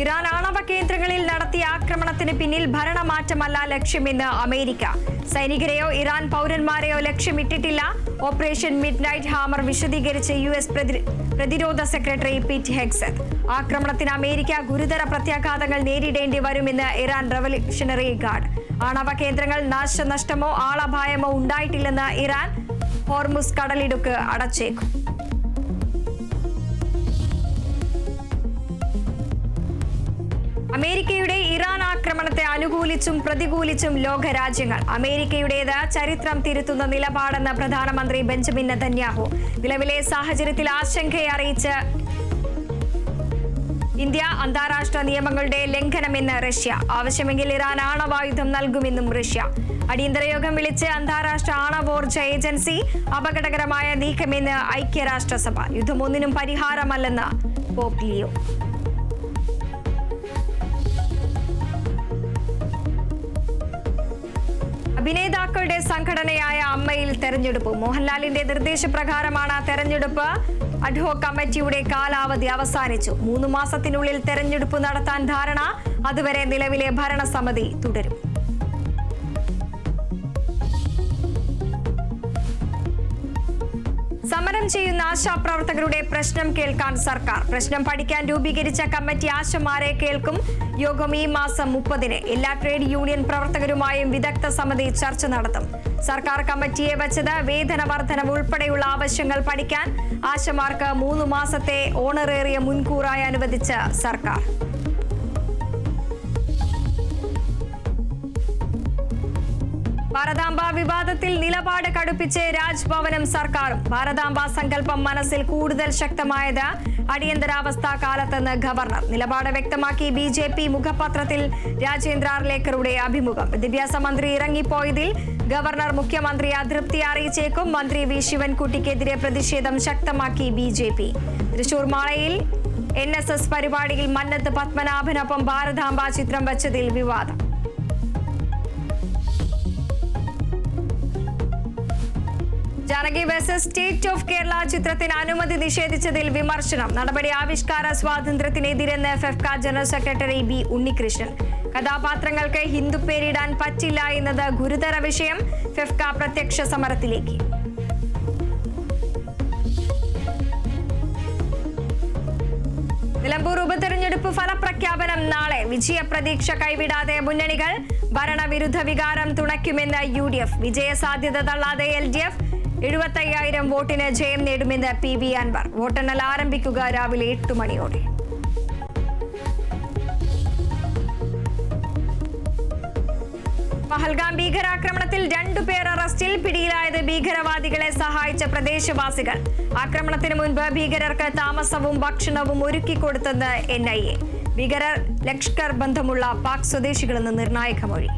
Iran ആണവ കേന്ദ്രങ്ങളിൽ നടത്തിയ ആക്രമണത്തിന് പിന്നിൽ ഭരണമാറ്റമല്ല ലക്ഷ്യമെന്ന് അമേരിക്ക. സൈനികരെയോ ഇറാൻ പൗരന്മാരെയോ ലക്ഷ്യമിട്ടിട്ടില്ല. ഓപ്പറേഷൻ മിഡ് നൈറ്റ് ഹാമർ വിശദീകരിച്ച് US പ്രതിരോധ സെക്രട്ടറി പീറ്റ് ഹെഗ്സെത്ത്. ആക്രമണത്തിന് അമേരിക്ക ഗുരുതര പ്രത്യാഘാതങ്ങൾ നേരിടേണ്ടി വരുമെന്ന് ഇറാൻ റവല്യൂഷണറി ഗാർഡ്. ആണവ കേന്ദ്രങ്ങൾ നാശനഷ്ടമോ ആളപായമോ ഉണ്ടായിട്ടില്ലെന്ന് ഇറാൻ. ഹോർമുസ് കടലിടുക്ക് അടച്ചേക്കും. അമേരിക്കയുടെ ഇറാൻ ആക്രമണത്തെ അനുകൂലിച്ചും പ്രതികൂലിച്ചും ലോകരാജ്യങ്ങൾ. അമേരിക്കയുടേത് ചരിത്രം തിരുത്തുന്ന നിലപാടെന്ന് പ്രധാനമന്ത്രി ബെഞ്ചമിൻ നെതന്യാഹു. നിലവിലെ സാഹചര്യത്തിൽ ആശങ്കയറിയിച്ച് ഇന്ത്യ. അന്താരാഷ്ട്ര നിയമങ്ങളുടെ ലംഘനമെന്ന് റഷ്യ. ആവശ്യമെങ്കിൽ ഇറാൻ ആണവായുധം നൽകുമെന്നും റഷ്യ. അടിയന്തര യോഗം വിളിച്ച് അന്താരാഷ്ട്ര ആണവോർജ ഏജൻസി. അപകടകരമായ നീക്കമെന്ന് ഐക്യരാഷ്ട്രസഭ. യുദ്ധം ഒന്നിനും പരിഹാരമല്ലെന്ന് പോപ്പ് ലിയോ. അഭിനേതാക്കളുടെ സംഘടനയായ അമ്മയിൽ തെരഞ്ഞെടുപ്പ്. മോഹൻലാലിന്റെ നിർദ്ദേശപ്രകാരമാണ് തെരഞ്ഞെടുപ്പ്. അഡ്ഹോക് കമ്മിറ്റിയുടെ കാലാവധി അവസാനിച്ചു. 3 മാസത്തിനുള്ളിൽ തെരഞ്ഞെടുപ്പ് നടത്താൻ ധാരണ. അതുവരെ നിലവിലെ ഭരണസമിതി തുടരും. സമരം ചെയ്യുന്ന ആശാപ്രവർത്തകരുടെ പ്രശ്നം കേൾക്കാൻ സർക്കാർ. പ്രശ്നം പഠിക്കാൻ രൂപീകരിച്ച കമ്മിറ്റി ആശമാരെ കേൾക്കും. യോഗം ഈ മാസം 30-ന്. എല്ലാ ട്രേഡ് യൂണിയൻ പ്രവർത്തകരുമായും വിദഗ്ധ സമിതി ചർച്ച നടത്തും. സർക്കാർ കമ്മിറ്റിയെ വച്ചത് വേതന വർധനവ് ഉൾപ്പെടെയുള്ള ആവശ്യങ്ങൾ പഠിക്കാൻ. ആശമാർക്ക് 3 മാസത്തെ ഓണറേറിയ മുൻകൂറായി അനുവദിച്ച സർക്കാർ. ഭാരതാംബ വിവാദത്തിൽ നിലപാട് കടുപ്പിച്ച് രാജ്ഭവനും സർക്കാരും. ഭാരതാംബ സങ്കല്പം മനസ്സിൽ കൂടുതൽ ശക്തമായത് അടിയന്തരാവസ്ഥാ കാലത്തെന്ന് ഗവർണർ. നിലപാട് വ്യക്തമാക്കി BJP മുഖപത്രത്തിൽ രാജേന്ദ്ര ആർലേക്കറുടെ അഭിമുഖം. വിദ്യാഭ്യാസ മന്ത്രി ഇറങ്ങിപ്പോയതിൽ ഗവർണർ മുഖ്യമന്ത്രിയെ അതൃപ്തി അറിയിച്ചേക്കും. മന്ത്രി വി ശിവൻകുട്ടിക്കെതിരെ പ്രതിഷേധം ശക്തമാക്കി BJP. തൃശൂർ മാളയിൽ NSS പരിപാടിയിൽ മന്നത്ത് പത്മനാഭനൊപ്പം ഭാരതാംബ ചിത്രം വച്ചതിൽ വിവാദം. Janaki versus state of Kerala ചിത്രത്തിന് അനുമതി നിഷേധിച്ചതിൽ വിമർശനം. നടപടി ആവിഷ്കാര സ്വാതന്ത്ര്യത്തിനെതിരെന്ന് FEFKA general secretary B Unnikrishnan. കഥാപാത്രങ്ങൾക്ക് ഹിന്ദു പേരിടാൻ പറ്റില്ല എന്നത് ഗുരുതര വിഷയം. ഫെഫ്ക പ്രത്യക്ഷ സമരത്തിലേക്ക്. നിലമ്പൂർ ഉപതെരഞ്ഞെടുപ്പ് ഫലപ്രഖ്യാപനം നാളെ. വിജയപ്രതീക്ഷ കൈവിടാതെ മുന്നണികൾ. ഭരണവിരുദ്ധ വികാരം തുണയ്ക്കുമെന്ന് UDF. വിജയസാധ്യത തള്ളാതെ LDF. 75,000 വോട്ടിന് ജയം നേടുമെന്ന് PV അൻവർ. വോട്ടെണ്ണൽ ആരംഭിക്കുക രാവിലെ 8 മണിയോടെ. പഹൽഗാം ഭീകരാക്രമണത്തിൽ 2 പേർ അറസ്റ്റിൽ. പിടിയിലായത് ഭീകരവാദികളെ സഹായിച്ച പ്രദേശവാസികൾ. ആക്രമണത്തിന് മുൻപ് ഭീകരർക്ക് താമസവും ഭക്ഷണവും ഒരുക്കിക്കൊടുത്തെന്ന് NIA. ഭീകരർ ലഷ്കർ ബന്ധമുള്ള പാക് സ്വദേശികളെന്ന് നിർണായക മൊഴി.